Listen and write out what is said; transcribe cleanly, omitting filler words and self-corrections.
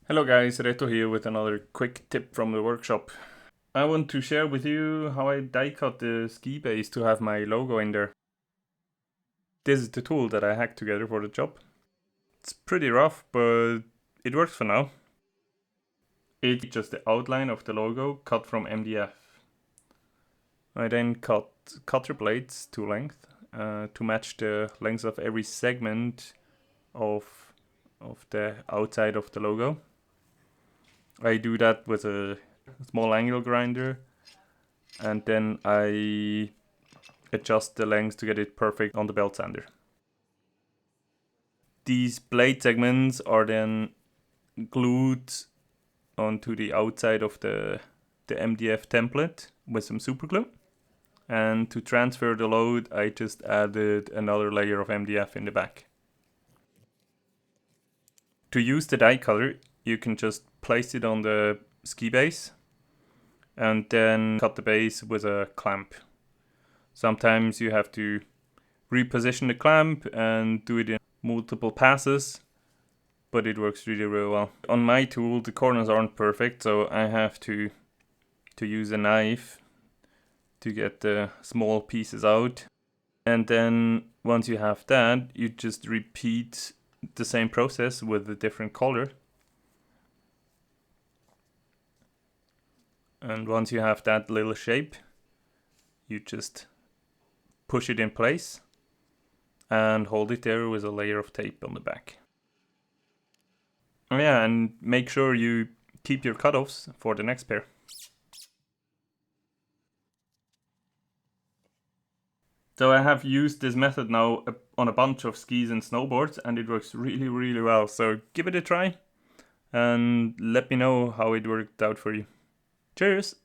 Hello guys, Reto here with another quick tip from the workshop. I want to share with you how I die cut the ski base to have my logo in there. This is the tool that I hacked together for the job. It's pretty rough, but it works for now. It's just the outline of the logo cut from MDF. I then cut cutter blades to length to match the length of every segment of the outside of the logo. I do that with a small angle grinder, and then I adjust the length to get it perfect on the belt sander. These blade segments are then glued onto the outside of the MDF template with some super glue. And to transfer the load, I just added another layer of MDF in the back. To use the die cutter, you can just place it on the ski base and then cut the base with a clamp. Sometimes you have to reposition the clamp and do it in multiple passes, but it works really, really well. On my tool, the corners aren't perfect, so I have to use a knife to get the small pieces out. And then once you have that, you just repeat the same process with a different color. And once you have that little shape, you just push it in place and hold it there with a layer of tape on the back. Oh yeah, and make sure you keep your cutoffs for the next pair. So I have used this method now on a bunch of skis and snowboards, and it works really, really well. So give it a try and let me know how it worked out for you. Cheers!